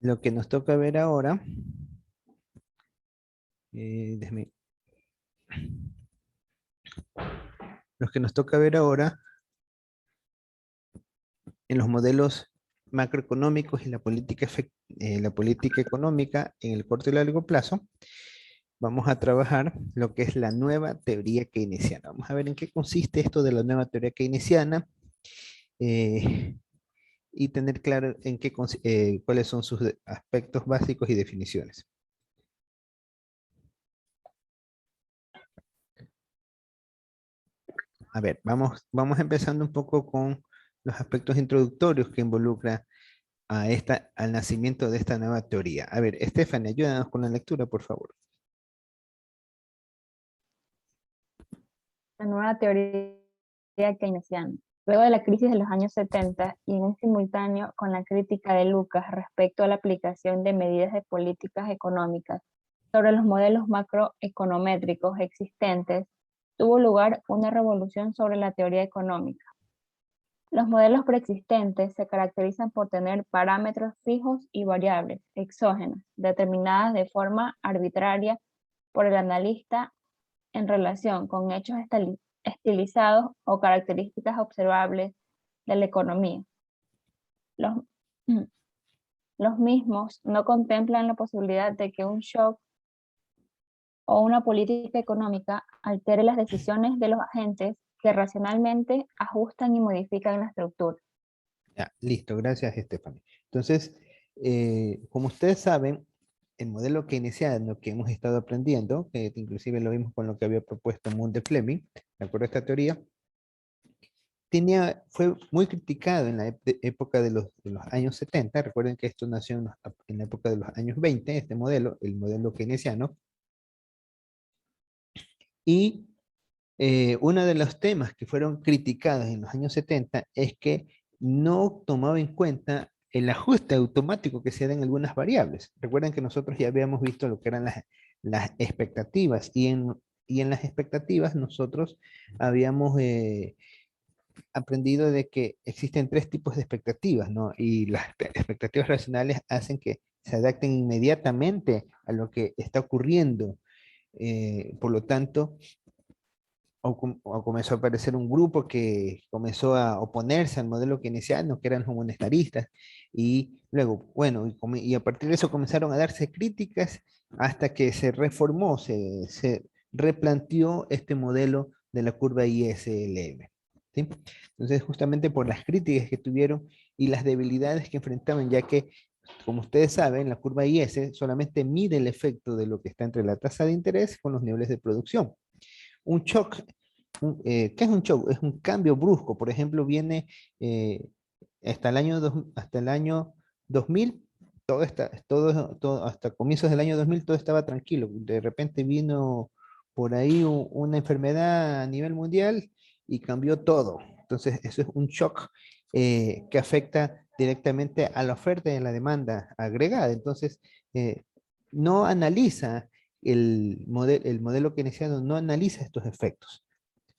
Lo que nos toca ver ahora, déjeme- lo que nos toca ver ahora en los modelos macroeconómicos y la política económica en el corto y largo plazo, vamos a trabajar lo que es la nueva teoría keynesiana. Vamos a ver en qué consiste esto de la nueva teoría keynesiana eh, y tener claro cuáles son sus aspectos básicos y definiciones. A ver, vamos empezando un poco con los aspectos introductorios que involucra al nacimiento de esta nueva teoría. A ver, Stephanie, ayúdanos con la lectura, por favor. La nueva teoría keynesiana. Luego de la crisis de los años 70 y en un simultáneo con la crítica de Lucas respecto a la aplicación de medidas de políticas económicas sobre los modelos macroeconométricos existentes, tuvo lugar una revolución sobre la teoría económica. Los modelos preexistentes se caracterizan por tener parámetros fijos y variables exógenas, determinadas de forma arbitraria por el analista en relación con hechos estilizados o características observables de la economía. Los, los mismos no contemplan la posibilidad de que un shock o una política económica altere las decisiones de los agentes que racionalmente ajustan y modifican la estructura. Ya, listo, gracias, Stephanie. Entonces, como ustedes saben, el modelo keynesiano que hemos estado aprendiendo, que inclusive lo vimos con lo que había propuesto Mund de Fleming, de acuerdo a esta teoría, fue muy criticado en la época de los años 70. Recuerden que esto nació en la época de los años 20, este modelo, el modelo keynesiano. Y uno de los temas que fueron criticados en los años 70 es que no tomaba en cuenta el ajuste automático que se da en algunas variables. Recuerden que nosotros ya habíamos visto lo que eran las expectativas y en las expectativas nosotros habíamos aprendido de que existen tres tipos de expectativas, ¿no? Y las expectativas racionales hacen que se adapten inmediatamente a lo que está ocurriendo. Por lo tanto, o comenzó a aparecer un grupo que comenzó a oponerse al modelo keynesiano, que eran los monetaristas, y luego, bueno, y a partir de eso comenzaron a darse críticas hasta que se reformó, se replanteó este modelo de la curva ISLM. ¿Sí? Entonces, justamente por las críticas que tuvieron y las debilidades que enfrentaban, ya que, como ustedes saben, la curva IS solamente mide el efecto de lo que está entre la tasa de interés con los niveles de producción. Un shock, ¿qué es un shock? Es un cambio brusco. Por ejemplo, viene eh, hasta el año 2000, hasta comienzos del año 2000 todo estaba tranquilo. De repente vino por ahí una enfermedad a nivel mundial y cambió todo. Entonces, eso es un shock que afecta directamente a la oferta y a la demanda agregada. Entonces, no analiza el modelo keynesiano no analiza estos efectos,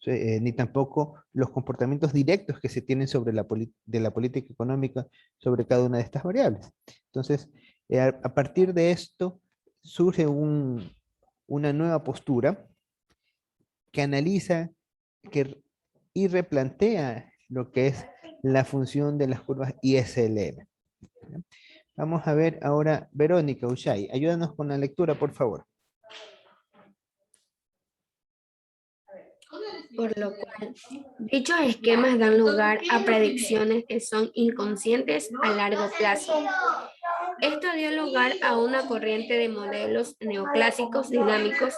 ni tampoco los comportamientos directos que se tienen de la política económica sobre cada una de estas variables. Entonces, a partir de esto surge una nueva postura que analiza y replantea lo que es la función de las curvas ISLM. Vamos a ver ahora, Verónica Ushay, ayúdanos con la lectura, por favor. Por lo cual, dichos esquemas dan lugar a predicciones que son inconscientes a largo plazo. Esto dio lugar a una corriente de modelos neoclásicos dinámicos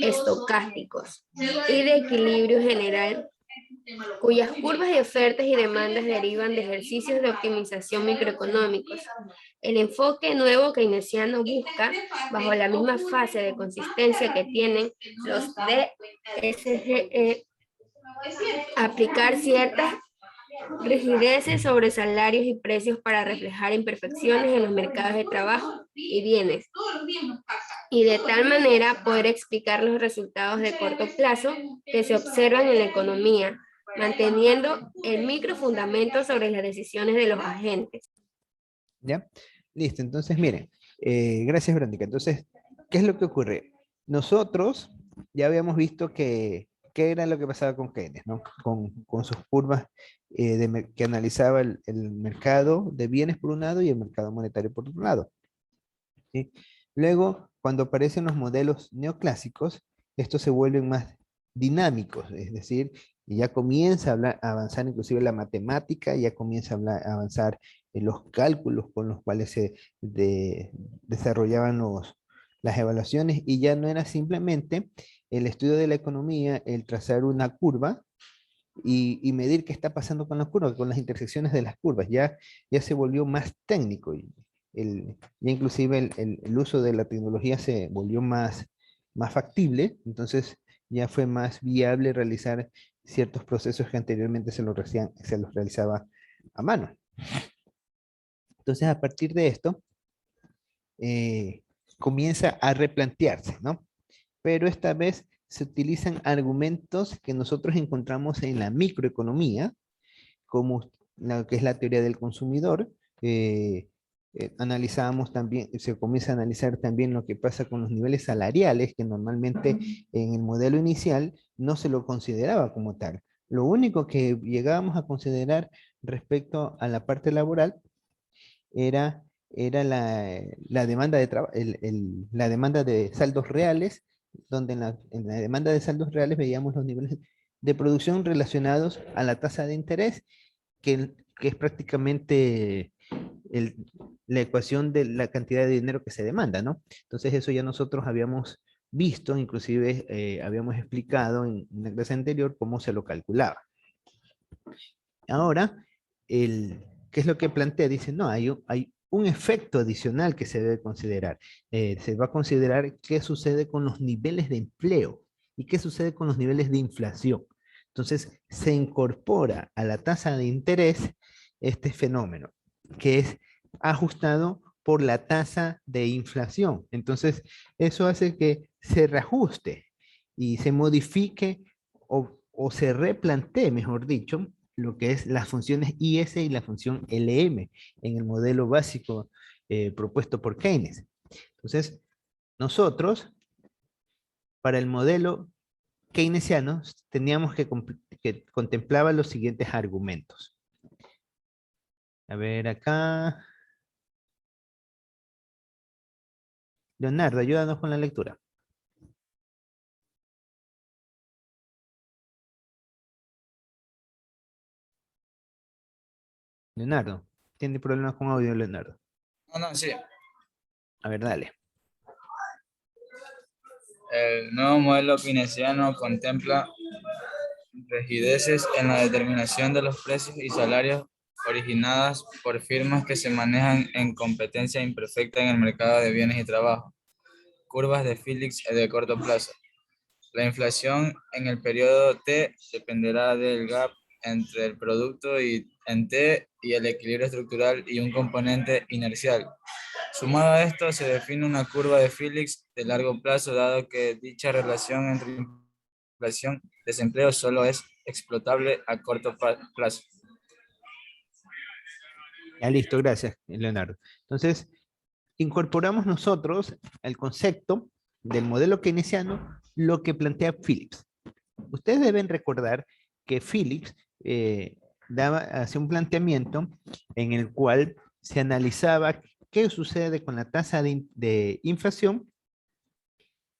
estocásticos y de equilibrio general, cuyas curvas de ofertas y demandas derivan de ejercicios de optimización microeconómicos. El enfoque nuevo keynesiano busca, bajo la misma fase de consistencia que tienen los DSGE, aplicar ciertas rigideces sobre salarios y precios para reflejar imperfecciones en los mercados de trabajo y bienes, y de tal manera poder explicar los resultados de corto plazo que se observan en la economía, manteniendo el microfundamento sobre las decisiones de los agentes. ¿Ya? Listo, entonces miren, gracias Verónica. Entonces, ¿qué es lo que ocurre? Nosotros ya habíamos visto qué era lo que pasaba con Keynes, ¿no? Con sus curvas que analizaba el mercado de bienes por un lado y el mercado monetario por otro lado. ¿Sí? Luego, cuando aparecen los modelos neoclásicos, estos se vuelven más dinámicos, es decir, ya comienza a avanzar inclusive la matemática, ya comienza a avanzar en los cálculos con los cuales desarrollaban las evaluaciones y ya no era simplemente el estudio de la economía, el trazar una curva y medir qué está pasando con la curva, con las intersecciones de las curvas. Ya se volvió más técnico. Ya inclusive el uso de la tecnología se volvió más factible, entonces ya fue más viable realizar ciertos procesos que anteriormente se los realizaba a mano. Entonces, a partir de esto, comienza a replantearse, ¿no? Pero esta vez se utilizan argumentos que nosotros encontramos en la microeconomía, como lo que es la teoría del consumidor. Analizamos también, se comienza a analizar también lo que pasa con los niveles salariales, que normalmente en el modelo inicial no se lo consideraba como tal. Lo único que llegábamos a considerar respecto a la parte laboral era la demanda la demanda de saldos reales, donde en la demanda de saldos reales veíamos los niveles de producción relacionados a la tasa de interés, que es prácticamente la ecuación de la cantidad de dinero que se demanda, ¿no? Entonces eso ya nosotros habíamos visto, inclusive habíamos explicado en una clase anterior cómo se lo calculaba. Ahora, ¿qué es lo que plantea? Dice, no, hay un efecto adicional que se debe considerar. Se va a considerar qué sucede con los niveles de empleo y qué sucede con los niveles de inflación. Entonces, se incorpora a la tasa de interés este fenómeno, que es ajustado por la tasa de inflación. Entonces, eso hace que se reajuste y se modifique o se replantee, mejor dicho, lo que es las funciones IS y la función LM en el modelo básico propuesto por Keynes. Entonces, nosotros, para el modelo keynesiano, teníamos que contemplaba los siguientes argumentos. A ver, acá. Leonardo, ayúdanos con la lectura. Leonardo, ¿tiene problemas con audio, Leonardo? No, sí. A ver, dale. El nuevo modelo keynesiano contempla rigideces en la determinación de los precios y salarios originadas por firmas que se manejan en competencia imperfecta en el mercado de bienes y trabajo. Curvas de Phillips de corto plazo. La inflación en el periodo T dependerá del gap entre el producto en T y el equilibrio estructural y un componente inercial. Sumado a esto, se define una curva de Phillips de largo plazo, dado que dicha relación entre inflación y desempleo solo es explotable a corto plazo. Ya listo, gracias, Leonardo. Entonces, incorporamos nosotros el concepto del modelo keynesiano, lo que plantea Phillips. Ustedes deben recordar que Phillips hacía un planteamiento en el cual se analizaba qué sucede con la tasa de inflación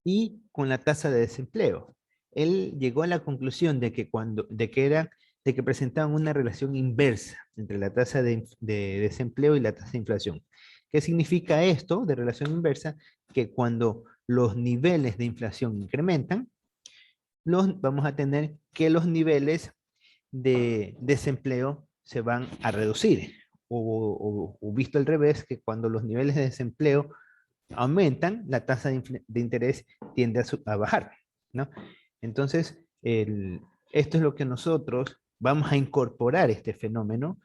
y con la tasa de desempleo. Él llegó a la conclusión de que presentaban una relación inversa entre la tasa de desempleo y la tasa de inflación. ¿Qué significa esto de relación inversa? Que cuando los niveles de inflación incrementan, vamos a tener que los niveles de desempleo se van a reducir. O visto al revés, que cuando los niveles de desempleo aumentan, la tasa de interés tiende a bajar, ¿no? Entonces, esto es lo que nosotros vamos a incorporar este fenómeno,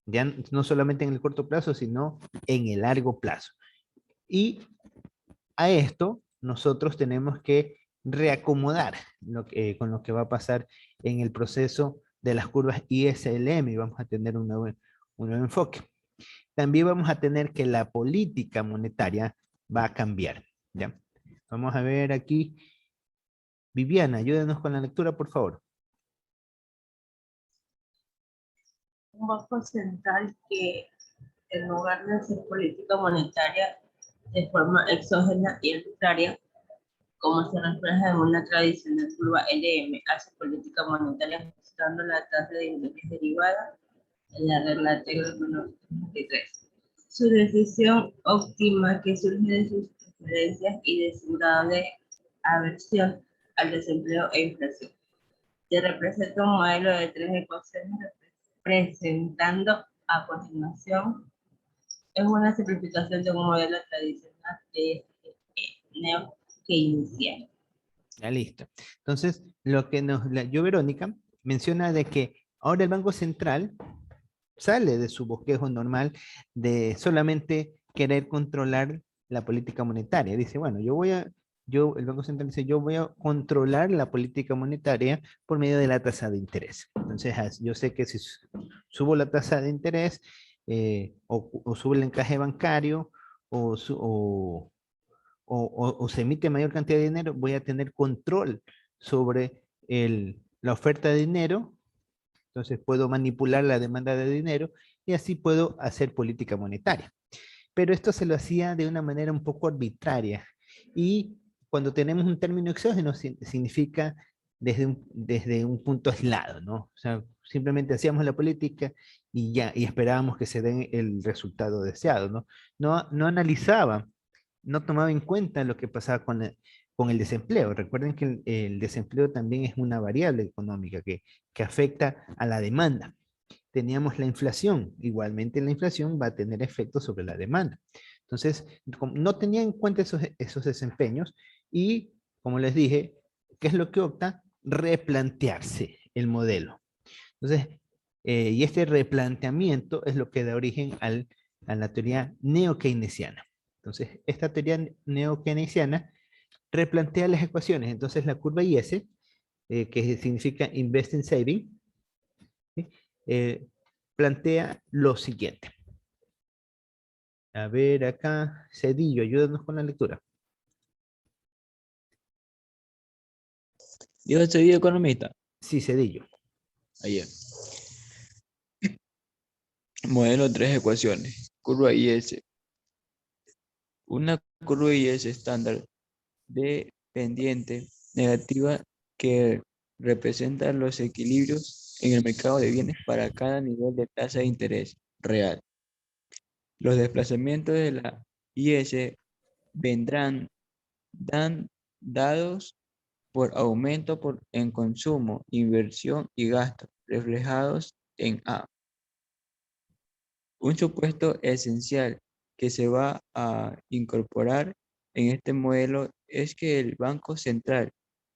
ya no solamente en el corto plazo, sino en el largo plazo. Y a esto nosotros tenemos que reacomodar con lo que va a pasar en el proceso de las curvas ISLM y vamos a tener un nuevo enfoque. también vamos a tener que la política monetaria va a cambiar. ¿Ya? Vamos a ver aquí. Viviana, ayúdenos con la lectura, por favor. Un banco central que, en lugar de hacer política monetaria de forma exógena y arbitraria, como se refleja en una tradicional curva LM, hace política monetaria ajustando la tasa de interés derivada en la regla Taylor 33. Su decisión óptima, que surge de sus preferencias y de su grado de aversión al desempleo e inflación. Se representa un modelo de 3 ecuaciones presentando a continuación. Es una simplificación de un modelo tradicional de neo-keynesiano. Ya listo. Entonces, lo que nos leyó Verónica menciona de que ahora el Banco Central sale de su bosquejo normal de solamente querer controlar la política monetaria. Dice, bueno, el Banco Central dice, yo voy a controlar la política monetaria por medio de la tasa de interés. Entonces, yo sé que si subo la tasa de interés o subo el encaje bancario o se emite mayor cantidad de dinero, voy a tener control sobre la oferta de dinero. Entonces puedo manipular la demanda de dinero y así puedo hacer política monetaria. Pero esto se lo hacía de una manera un poco arbitraria. Y cuando tenemos un término exógeno, significa desde un punto aislado, ¿no? O sea, simplemente hacíamos la política y ya, y esperábamos que se den el resultado deseado, ¿no? No analizaba, no tomaba en cuenta lo que pasaba con el desempleo. Recuerden que el desempleo también es una variable económica que afecta a la demanda. Teníamos la inflación, igualmente la inflación va a tener efectos sobre la demanda. Entonces, no tenía en cuenta esos desempeños y, como les dije, ¿qué es lo que opta? Replantearse el modelo. Entonces, y este replanteamiento es lo que da origen a la teoría neo-keynesiana. Entonces, esta teoría neo-keynesiana replantea las ecuaciones. Entonces, la curva IS, que significa Invest in Saving, ¿sí? Plantea lo siguiente. A ver acá, Cedillo, ayúdanos con la lectura. Yo soy economista. Sí, Cedillo. Ayer. Modelo 3 ecuaciones. Curva IS. Una curva IS estándar de pendiente negativa que representa los equilibrios en el mercado de bienes para cada nivel de tasa de interés real. Los desplazamientos de la IS vendrán dados por aumento en consumo, inversión y gasto, reflejados en A. Un supuesto esencial que se va a incorporar en este modelo es que el Banco Central,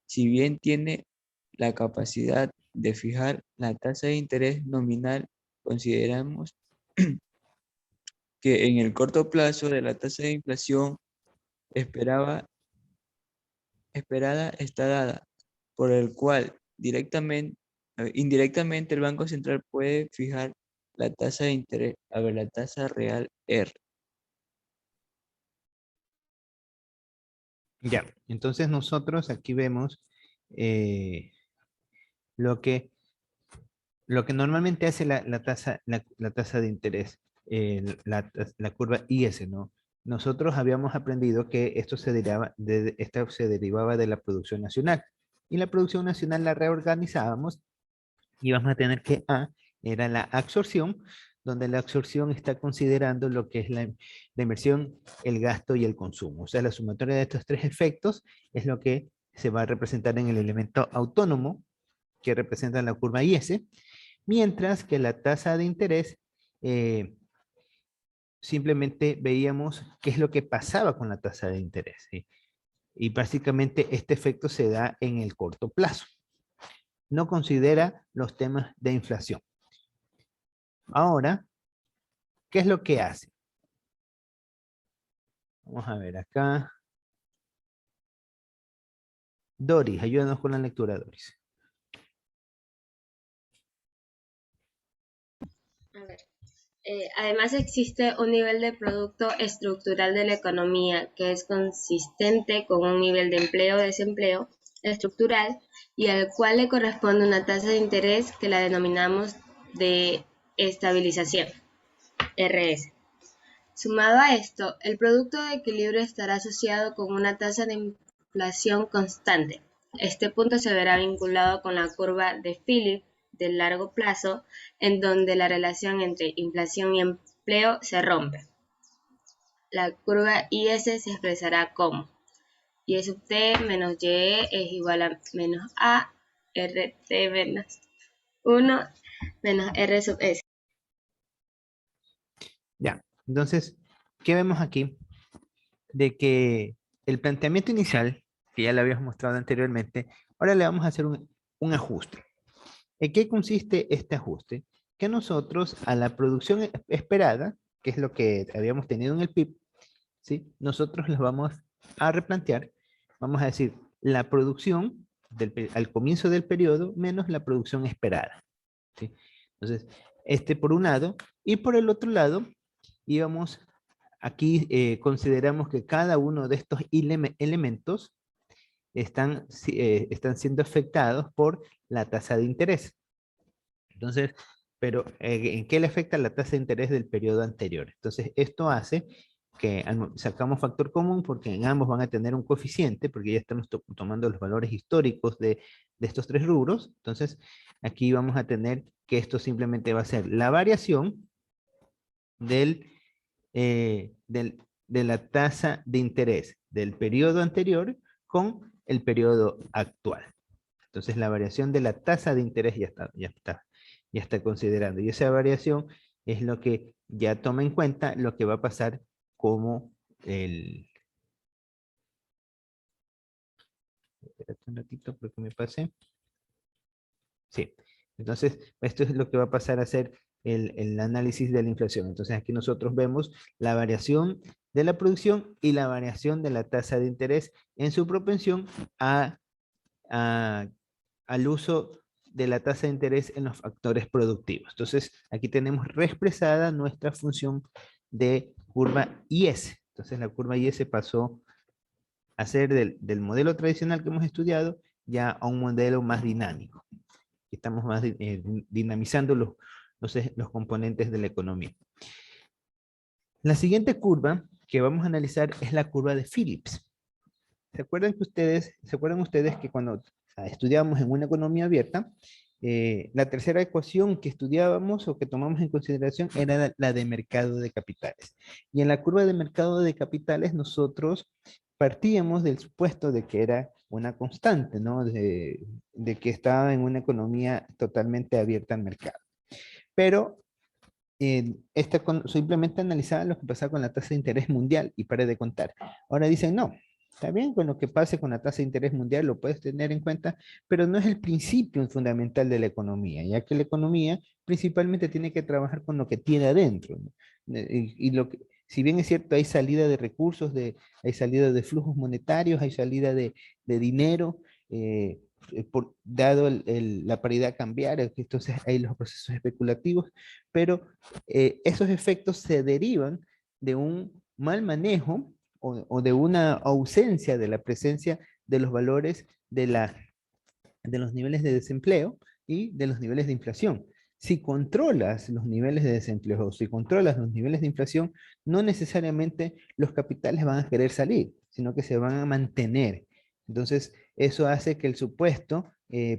si bien tiene la capacidad de fijar la tasa de interés nominal, consideramos que en el corto plazo de la tasa de inflación esperada está dada, por el cual indirectamente el Banco Central puede fijar la tasa de interés, la tasa real R. Ya, entonces nosotros aquí vemos lo que normalmente hace la tasa de interés, la curva IS, ¿no? Nosotros habíamos aprendido que esto se derivaba de la producción nacional. Y la producción nacional la reorganizábamos y vamos a tener que A era la absorción, donde la absorción está considerando lo que es la inversión, el gasto y el consumo. O sea, la sumatoria de estos tres efectos es lo que se va a representar en el elemento autónomo, que representa la curva IS, mientras que la tasa de interés, simplemente veíamos qué es lo que pasaba con la tasa de interés, ¿sí? Y básicamente este efecto se da en el corto plazo. No considera los temas de inflación. Ahora, ¿qué es lo que hace? Vamos a ver acá. Doris, ayúdanos con la lectura, Doris. A ver. Además, existe un nivel de producto estructural de la economía que es consistente con un nivel de empleo o desempleo estructural y al cual le corresponde una tasa de interés que la denominamos de estabilización, RS. Sumado a esto, el producto de equilibrio estará asociado con una tasa de inflación constante. Este punto se verá vinculado con la curva de Phillips de largo plazo, en donde la relación entre inflación y empleo se rompe. La curva IS se expresará como Y sub t menos YE es igual a menos A RT menos 1 menos R sub S. Ya, entonces, ¿qué vemos aquí? De que el planteamiento inicial, que ya lo habíamos mostrado anteriormente, ahora le vamos a hacer un ajuste. ¿En qué consiste este ajuste? Que nosotros a la producción esperada, que es lo que habíamos tenido en el PIB, ¿sí? Nosotros los vamos a replantear, vamos a decir la producción al comienzo del periodo menos la producción esperada, ¿sí? Entonces, este por un lado, y por el otro lado, íbamos, aquí consideramos que cada uno de estos elementos están siendo afectados por la tasa de interés. Entonces, pero ¿en qué le afecta la tasa de interés del periodo anterior? Entonces, esto hace que sacamos factor común porque en ambos van a tener un coeficiente, porque ya estamos tomando los valores históricos de estos tres rubros. Entonces, aquí vamos a tener que esto simplemente va a ser la variación de la tasa de interés del periodo anterior con el periodo actual. Entonces, la variación de la tasa de interés ya está considerando. Y esa variación es lo que ya toma en cuenta lo que va a pasar como el... Espérate un ratito porque me pasé. Sí. Entonces, esto es lo que va a pasar a ser el análisis de la inflación. Entonces, aquí nosotros vemos la variación de la producción y la variación de la tasa de interés en su propensión al uso de la tasa de interés en los factores productivos. Entonces, aquí tenemos reexpresada nuestra función de curva IS. Entonces, la curva IS pasó a ser del modelo tradicional que hemos estudiado ya a un modelo más dinámico. Estamos más dinamizando los componentes de la economía. La siguiente curva que vamos a analizar es la curva de Phillips. ¿Se acuerdan ustedes que cuando estudiábamos en una economía abierta, la tercera ecuación que estudiábamos o que tomamos en consideración era la de mercado de capitales? Y en la curva de mercado de capitales nosotros partíamos del supuesto de que era una constante, ¿no? De que estaba en una economía totalmente abierta al mercado. Pero simplemente analizaba lo que pasaba con la tasa de interés mundial y paré de contar. Ahora dicen, no, está bien con lo que pase con la tasa de interés mundial, lo puedes tener en cuenta, pero no es el principio fundamental de la economía, ya que la economía principalmente tiene que trabajar con lo que tiene adentro, ¿no? Si bien es cierto, hay salida de recursos, hay salida de flujos monetarios, hay salida de dinero, dado la paridad cambiaria, entonces hay los procesos especulativos, pero esos efectos se derivan de un mal manejo o de una ausencia de la presencia de los valores de los niveles de desempleo y de los niveles de inflación. Si controlas los niveles de desempleo o si controlas los niveles de inflación, no necesariamente los capitales van a querer salir, sino que se van a mantener. Entonces, eso hace que el supuesto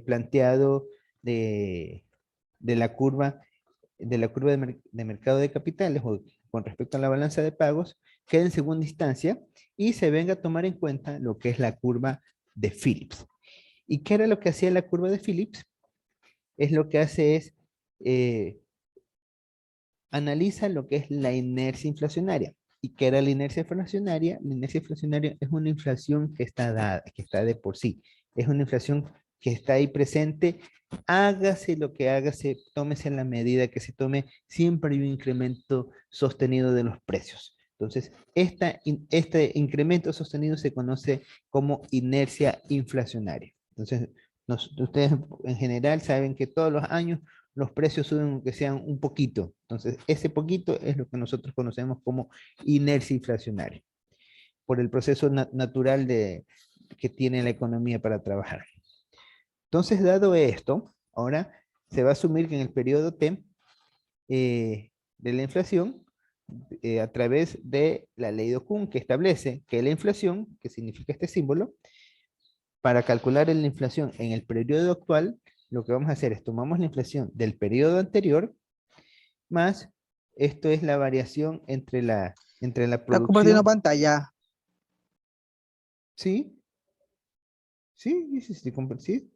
planteado de la curva de mercado de capitales o con respecto a la balanza de pagos quede en segunda instancia y se venga a tomar en cuenta lo que es la curva de Phillips. ¿Y qué era lo que hacía la curva de Phillips? Es lo que hace es analiza lo que es la inercia inflacionaria. ¿Y qué era la inercia inflacionaria? La inercia inflacionaria es una inflación que está dada, que está de por sí. Es una inflación que está ahí presente. Hágase lo que hágase, tómese en la medida que se tome, siempre hay un incremento sostenido de los precios. Entonces, este incremento sostenido se conoce como inercia inflacionaria. Entonces, ustedes en general saben que todos los años los precios suben aunque sean un poquito. Entonces, ese poquito es lo que nosotros conocemos como inercia inflacionaria, por el proceso natural que tiene la economía para trabajar. Entonces, dado esto, ahora se va a asumir que en el periodo T de la inflación, a través de la ley de Kuhn, que establece que la inflación, que significa este símbolo, para calcular la inflación en el periodo actual, lo que vamos a hacer es tomamos la inflación del periodo anterior, más esto es la variación entre la Está compartiendo producción. pantalla. ¿Sí? Sí, sí, sí, sí.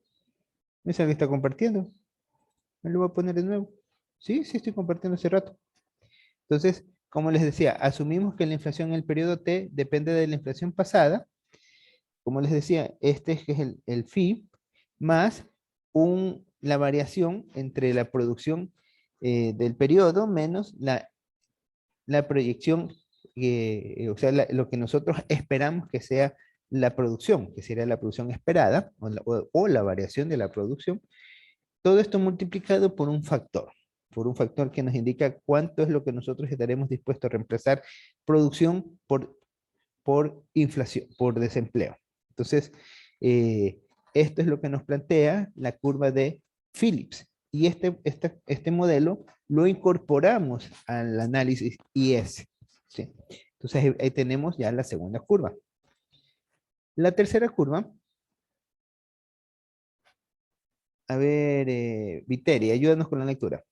¿Me sabe que está compartiendo? Me lo voy a poner de nuevo. Sí, sí, estoy compartiendo hace rato. Entonces, como les decía, asumimos que la inflación en el periodo T depende de la inflación pasada. Como les decía, este es que es el FI, más la variación entre la producción del periodo menos la proyección, o sea, lo que nosotros esperamos que sea la producción, que sería la producción esperada, o la variación de la producción. Todo esto multiplicado por un factor que nos indica cuánto es lo que nosotros estaremos dispuestos a reemplazar producción por inflación, por desempleo. Entonces, esto es lo que nos plantea la curva de Phillips. Y este modelo lo incorporamos al análisis IS. ¿Sí? Entonces, ahí tenemos ya la segunda curva. La tercera curva. A ver, Viteri, ayúdanos con la lectura.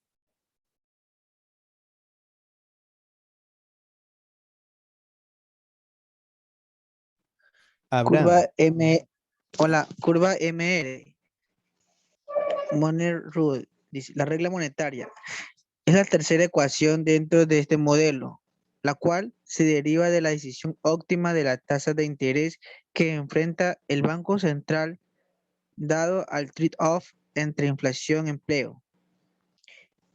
Abraham. Curva M. Hola, curva MR. Money Rule. Dice, la regla monetaria. Es la tercera ecuación dentro de este modelo, la cual se deriva de la decisión óptima de la tasa de interés que enfrenta el Banco Central dado al trade-off entre inflación y empleo.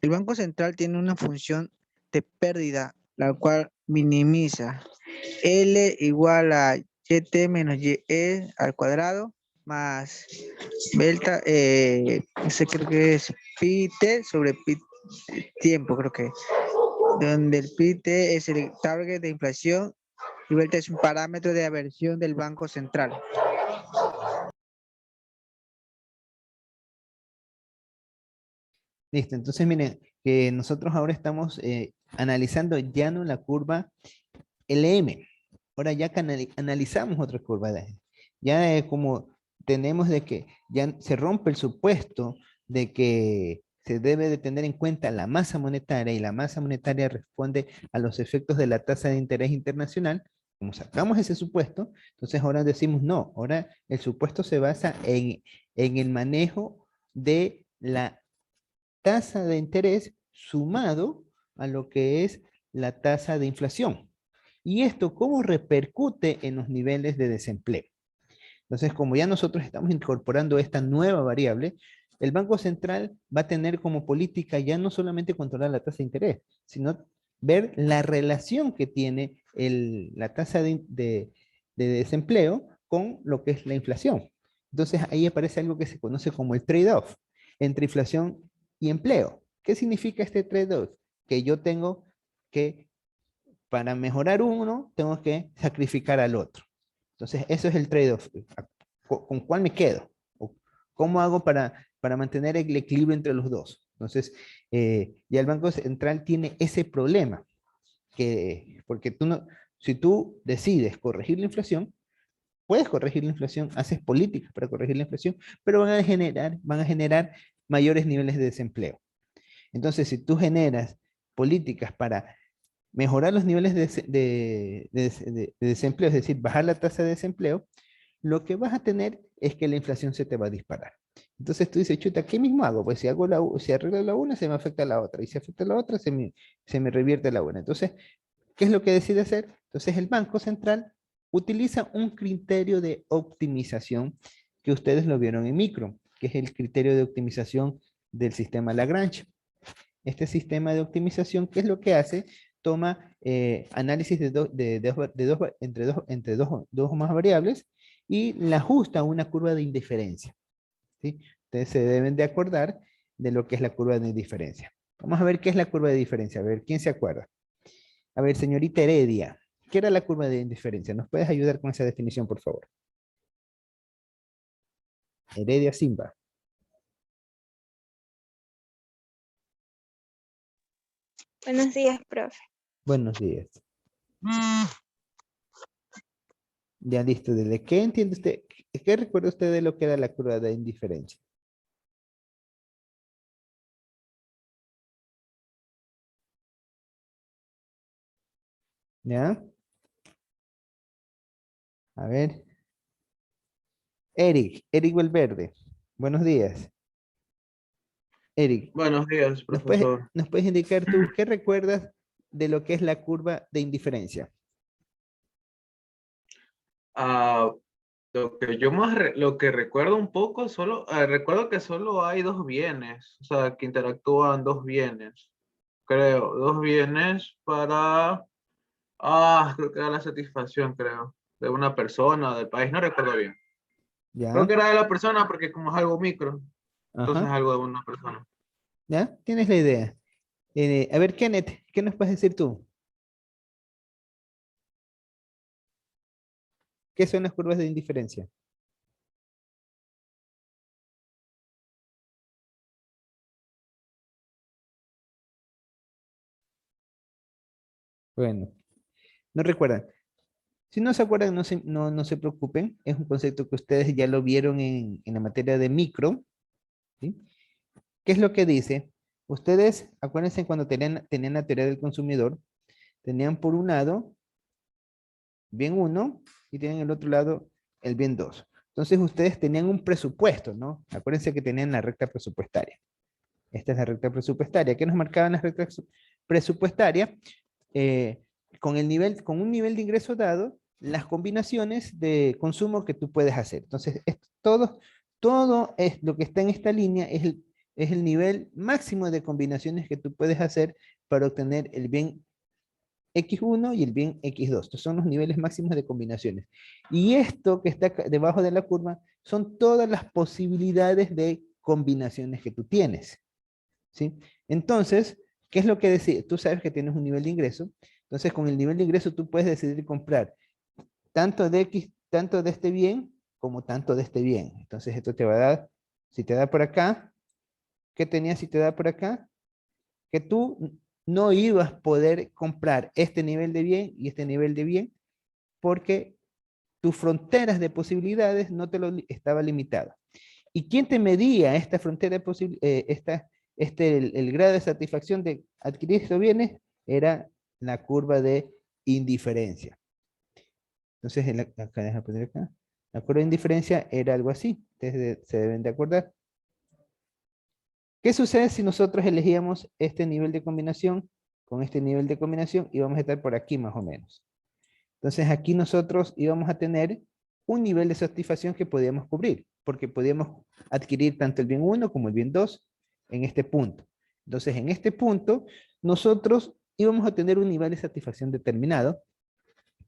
El Banco Central tiene una función de pérdida, la cual minimiza L igual a YT menos YE al cuadrado más delta, ese creo que es pi t sobre pi tiempo, creo que, donde el pi t es el target de inflación y delta es un parámetro de aversión del Banco Central. Listo, entonces miren, que nosotros ahora estamos analizando ya no la curva LM. Ahora ya que analizamos otra curva. Ya como tenemos de que ya se rompe el supuesto de que se debe de tener en cuenta la masa monetaria y la masa monetaria responde a los efectos de la tasa de interés internacional. Como sacamos ese supuesto, entonces ahora decimos no, ahora el supuesto se basa en el manejo de la tasa de interés sumado a lo que es la tasa de inflación. ¿Y esto cómo repercute en los niveles de desempleo? Entonces, como ya nosotros estamos incorporando esta nueva variable, el Banco Central va a tener como política ya no solamente controlar la tasa de interés, sino ver la relación que tiene la tasa de desempleo con lo que es la inflación. Entonces, ahí aparece algo que se conoce como el trade-off entre inflación y empleo. ¿Qué significa este trade-off? Que yo tengo que, para mejorar uno, tengo que sacrificar al otro. Entonces, eso es el trade-off. ¿Con cuál me quedo? ¿Cómo hago para mantener el equilibrio entre los dos? Entonces, ya el Banco Central tiene ese problema, porque si tú decides corregir la inflación, puedes corregir la inflación, haces políticas para corregir la inflación, pero van a generar mayores niveles de desempleo. Entonces, si tú generas políticas para mejorar los niveles de desempleo, es decir, bajar la tasa de desempleo, lo que vas a tener es que la inflación se te va a disparar. Entonces tú dices, chuta, ¿qué mismo hago? Pues si arreglo la una, se me afecta la otra, y si afecta la otra, se me revierte la una. Entonces, ¿qué es lo que decide hacer? Entonces el Banco Central utiliza un criterio de optimización que ustedes lo vieron en micro, que es el criterio de optimización del sistema Lagrange. Este sistema de optimización, ¿qué es lo que hace? Toma análisis entre dos o más variables y la ajusta a una curva de indiferencia. ¿Sí? Ustedes se deben de acordar de lo que es la curva de diferencia. Vamos a ver qué es la curva de diferencia. A ver, ¿quién se acuerda? A ver, señorita Heredia, ¿qué era la curva de diferencia? ¿Nos puedes ayudar con esa definición, por favor? Heredia Simba. Buenos días, profe. Buenos días. Ya listo. ¿De qué entiende usted? ¿Qué recuerda usted de lo que era la curva de indiferencia? ¿Ya? A ver. Eric Valverde. Buenos días. Eric, Buenos días, profesor. ¿nos puedes indicar tú qué recuerdas de lo que es la curva de indiferencia? Ah, lo que recuerdo un poco, recuerdo que solo hay dos bienes, o sea, que interactúan dos bienes, creo, dos bienes para, creo que era la satisfacción, creo, de una persona, del país, no recuerdo bien. Creo ¿Ya? que era de la persona porque como es algo micro, entonces es Ajá. algo de una persona. ¿Ya? ¿Tienes la idea? A ver, Kenneth, ¿qué nos puedes decir tú? ¿Qué son las curvas de indiferencia? Bueno, no recuerdan. Si no se acuerdan, no se preocupen. Es un concepto que ustedes ya lo vieron en la materia de micro. ¿Sí? ¿Qué es lo que dice? Ustedes, acuérdense cuando tenían la teoría del consumidor, tenían por un lado bien 1 y tienen el otro lado el bien 2. Entonces ustedes tenían un presupuesto, ¿no? Acuérdense que tenían la recta presupuestaria. Esta es la recta presupuestaria. ¿Qué nos marcaban las rectas presupuestarias? Eh, con un nivel de ingreso dado, las combinaciones de consumo que tú puedes hacer. Entonces, todo es lo que está en esta línea es el nivel máximo de combinaciones que tú puedes hacer para obtener el bien X1 y el bien X2. Estos son los niveles máximos de combinaciones. Y esto que está debajo de la curva son todas las posibilidades de combinaciones que tú tienes. ¿Sí? Entonces, ¿qué es lo que decide? Tú sabes que tienes un nivel de ingreso. Entonces, con el nivel de ingreso tú puedes decidir comprar tanto de X, tanto de este bien, como tanto de este bien. Entonces, esto te va a dar, si te da por acá, ¿qué tenías si te da por acá? Que tú no ibas a poder comprar este nivel de bien y este nivel de bien porque tus fronteras de posibilidades no te lo estaba limitado. ¿Y quién te medía esta frontera de posibilidades, el grado de satisfacción de adquirir estos bienes? Era la curva de indiferencia. Entonces, acá, déjame poner acá. La curva de indiferencia era algo así. Ustedes se deben de acordar. ¿Qué sucede si nosotros elegíamos este nivel de combinación con este nivel de combinación y vamos a estar por aquí más o menos? Entonces aquí nosotros íbamos a tener un nivel de satisfacción que podíamos cubrir, porque podíamos adquirir tanto el bien 1 como el bien 2 en este punto. Entonces en este punto nosotros íbamos a tener un nivel de satisfacción determinado,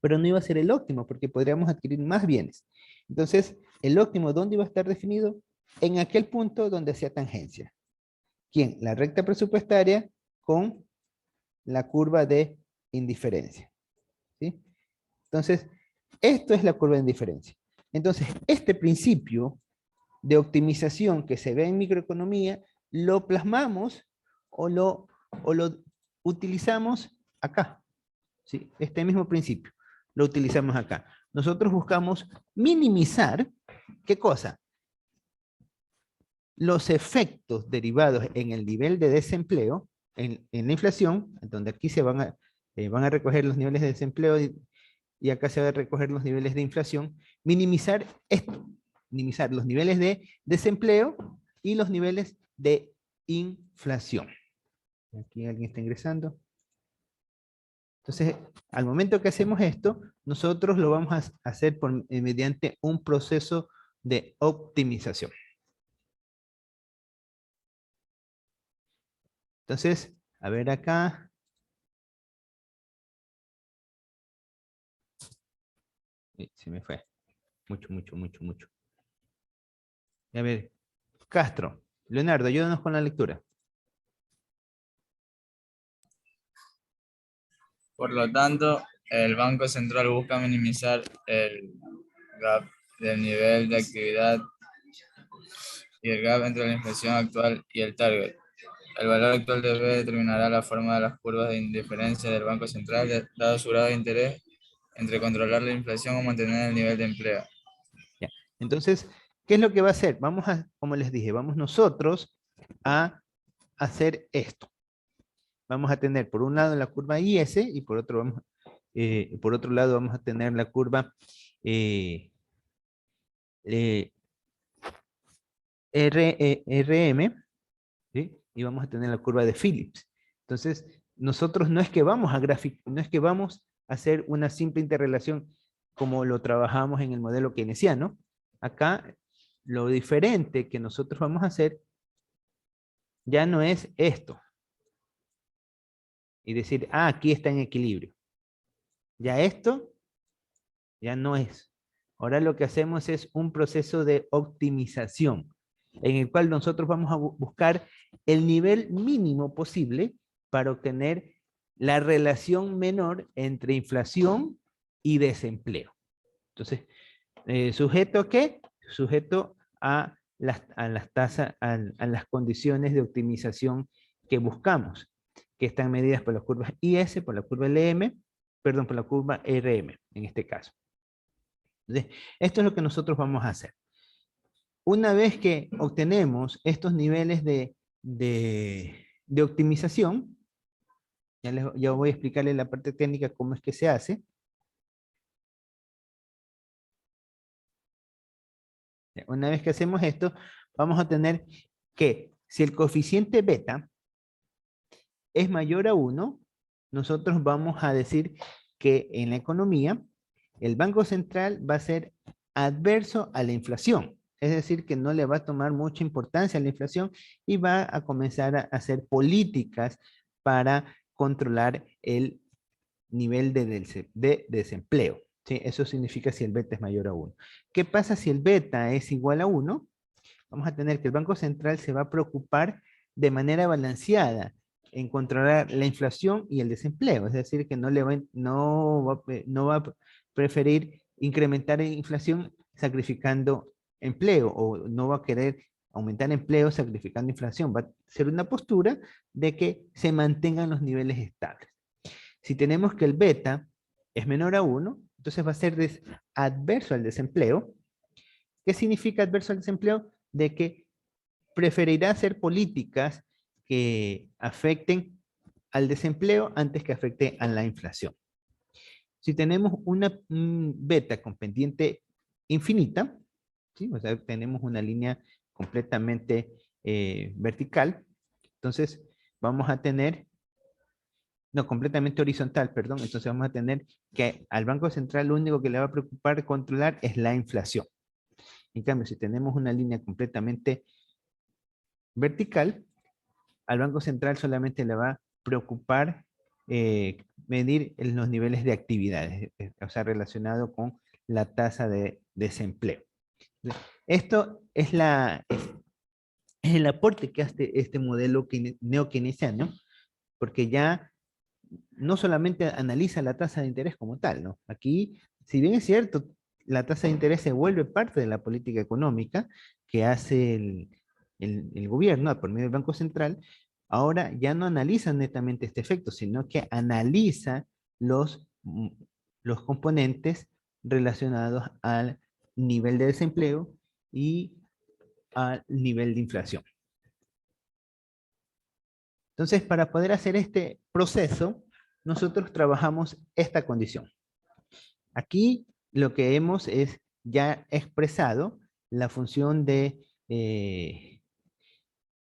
pero no iba a ser el óptimo porque podríamos adquirir más bienes. Entonces el óptimo, ¿dónde iba a estar definido? En aquel punto donde hacía tangencia. ¿Quién? La recta presupuestaria con la curva de indiferencia. ¿Sí? Entonces, esto es la curva de indiferencia. Entonces, este principio de optimización que se ve en microeconomía, lo plasmamos o lo utilizamos acá. ¿Sí? Este mismo principio lo utilizamos acá. Nosotros buscamos minimizar, ¿qué cosa? Los efectos derivados en el nivel de desempleo, en la inflación, donde aquí van a recoger los niveles de desempleo y acá se van a recoger los niveles de inflación, minimizar esto, minimizar los niveles de desempleo y los niveles de inflación. Aquí alguien está ingresando. Entonces, al momento que hacemos esto, nosotros lo vamos a hacer mediante un proceso de optimización. Entonces, a ver acá. Se me fue. Mucho. A ver, Castro, Leonardo, ayúdanos con la lectura. Por lo tanto, el Banco Central busca minimizar el gap del nivel de actividad y el gap entre la inflación actual y el target. El valor actual de B determinará la forma de las curvas de indiferencia del Banco Central, dado su grado de interés entre controlar la inflación o mantener el nivel de empleo. Ya. Entonces, ¿qué es lo que va a hacer? Vamos a, como les dije, vamos nosotros a hacer esto. Vamos a tener por un lado la curva IS y por otro lado vamos a tener la curva RM, ¿sí? Y vamos a tener la curva de Phillips. Entonces, nosotros no es que vamos a hacer una simple interrelación como lo trabajamos en el modelo keynesiano. Acá, lo diferente que nosotros vamos a hacer ya no es esto. Y decir, ah, aquí está en equilibrio. Ya esto, ya no es. Ahora lo que hacemos es un proceso de optimización, en el cual nosotros vamos a buscar el nivel mínimo posible para obtener la relación menor entre inflación y desempleo. Entonces, ¿sujeto a qué? Sujeto a las tasas, a las condiciones de optimización que buscamos, que están medidas por las curvas IS, por la curva LM, perdón, por la curva RM, en este caso. Entonces, esto es lo que nosotros vamos a hacer. Una vez que obtenemos estos niveles de optimización, ya voy a explicarles la parte técnica cómo es que se hace. Una vez que hacemos esto, vamos a tener que si el coeficiente beta es mayor a 1, nosotros vamos a decir que en la economía el Banco Central va a ser adverso a la inflación. Es decir, que no le va a tomar mucha importancia a la inflación y va a comenzar a hacer políticas para controlar el nivel de desempleo. ¿Sí? Eso significa si el beta es mayor a 1. ¿Qué pasa si el beta es igual a 1? Vamos a tener que el Banco Central se va a preocupar de manera balanceada en controlar la inflación y el desempleo. Es decir, que no va a preferir incrementar la inflación sacrificando empleo, o no va a querer aumentar empleo sacrificando inflación. Va a ser una postura de que se mantengan los niveles estables. Si tenemos que el beta es menor a 1, entonces va a ser adverso al desempleo. ¿Qué significa adverso al desempleo? De que preferirá hacer políticas que afecten al desempleo antes que afecte a la inflación. Si tenemos una beta con pendiente infinita, ¿sí? O sea, tenemos una línea completamente vertical, entonces vamos a tener, no, completamente horizontal, perdón, entonces vamos a tener que al Banco Central lo único que le va a preocupar controlar es la inflación. En cambio, si tenemos una línea completamente vertical, al Banco Central solamente le va a preocupar medir los niveles de actividades, o sea, relacionado con la tasa de desempleo. Esto es el aporte que hace este modelo neo-keynesiano, porque ya no solamente analiza la tasa de interés como tal, ¿no? Aquí, si bien es cierto, la tasa de interés se vuelve parte de la política económica que hace el gobierno por medio del Banco Central, ahora ya no analiza netamente este efecto, sino que analiza los componentes relacionados al nivel de desempleo y al nivel de inflación. Entonces, para poder hacer este proceso, nosotros trabajamos esta condición. Aquí lo que hemos es ya expresado la función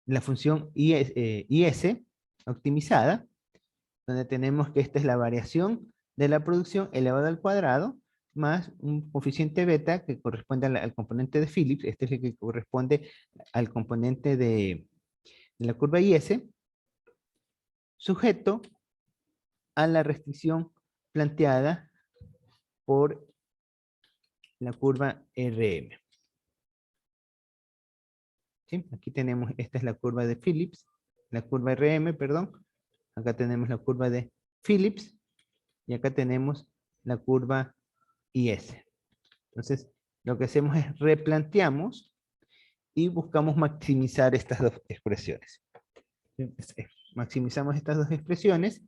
la función IS optimizada, donde tenemos que esta es la variación de la producción elevada al cuadrado, más un coeficiente beta que corresponde al componente de Phillips, este es el que corresponde al componente de la curva IS, sujeto a la restricción planteada por la curva RM. ¿sí? Aquí tenemos, esta es la curva de Phillips, la curva RM, perdón. Acá tenemos la curva de Phillips y acá tenemos la curva IS. Entonces, lo que hacemos es replanteamos y buscamos maximizar estas dos expresiones. Maximizamos estas dos expresiones.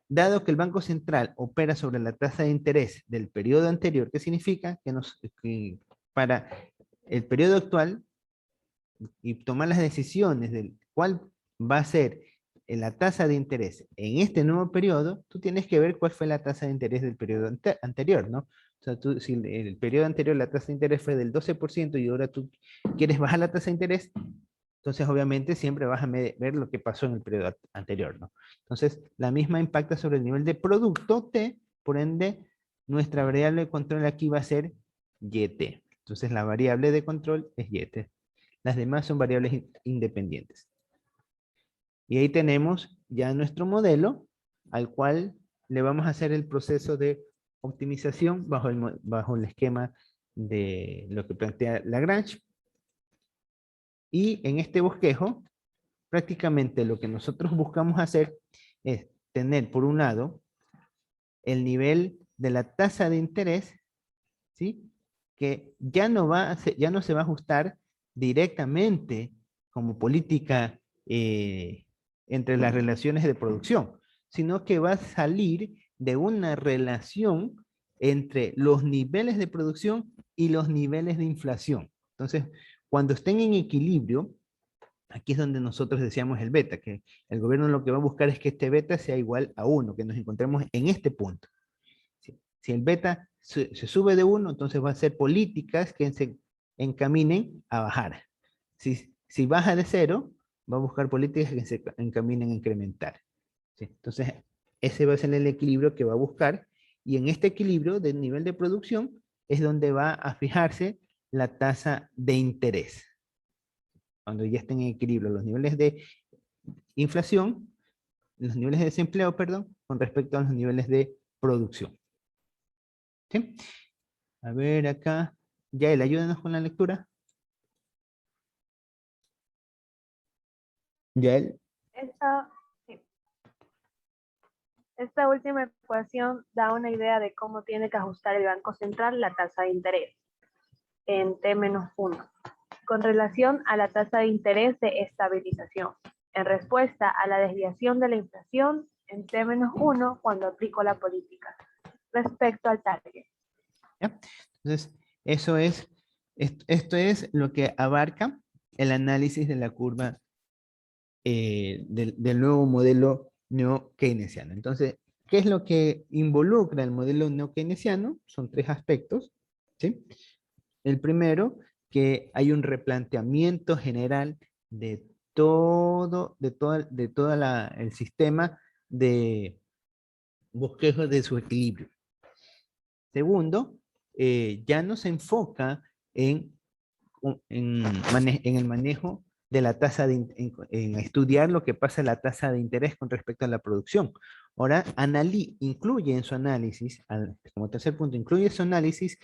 Dado que el Banco Central opera sobre la tasa de interés del periodo anterior, ¿qué significa? Que para el periodo actual y tomar las decisiones de cuál va a ser la tasa de interés en este nuevo periodo, tú tienes que ver cuál fue la tasa de interés del periodo anterior, ¿no? O sea, tú, si el periodo anterior la tasa de interés fue del 12% y ahora tú quieres bajar la tasa de interés, entonces obviamente siempre vas a ver lo que pasó en el periodo anterior, ¿no? Entonces, la misma impacta sobre el nivel de producto T, por ende, nuestra variable de control aquí va a ser YT. Entonces, la variable de control es YT. Las demás son variables independientes. Y ahí tenemos ya nuestro modelo, al cual le vamos a hacer el proceso de optimización bajo el esquema de lo que plantea Lagrange. Y en este bosquejo, prácticamente lo que nosotros buscamos hacer es tener, por un lado, el nivel de la tasa de interés, ¿sí? Que ya no se va a ajustar directamente como política entre las relaciones de producción, sino que va a salir de una relación entre los niveles de producción y los niveles de inflación. Entonces, cuando estén en equilibrio, aquí es donde nosotros decíamos el beta, que el gobierno lo que va a buscar es que este beta sea igual a 1, que nos encontremos en este punto. Si el beta se sube de 1, entonces va a ser políticas que se encaminen a bajar. Si baja de 0, va a buscar políticas que se encaminen a incrementar. ¿Sí? Entonces, ese va a ser el equilibrio que va a buscar, y en este equilibrio del nivel de producción es donde va a fijarse la tasa de interés. Cuando ya estén en equilibrio los niveles de inflación, los niveles de desempleo, perdón, con respecto a los niveles de producción. ¿Sí? A ver acá. Yael, ayúdanos con la lectura. Yael. Sí. Esta última ecuación da una idea de cómo tiene que ajustar el Banco Central la tasa de interés en T-1 con relación a la tasa de interés de estabilización en respuesta a la desviación de la inflación en T-1 cuando aplico la política respecto al target. ¿Ya? Entonces, esto es lo que abarca el análisis de la curva del nuevo modelo neo-keynesiano. Entonces, ¿qué es lo que involucra el modelo neo-keynesiano? Son 3 aspectos, ¿sí? El primero, que hay un replanteamiento general de todo el sistema de bosquejo de su equilibrio. Segundo, ya no se enfoca en el manejo de la tasa en estudiar lo que pasa en la tasa de interés con respecto a la producción. Ahora incluye en su análisis, como tercer punto, incluye su análisis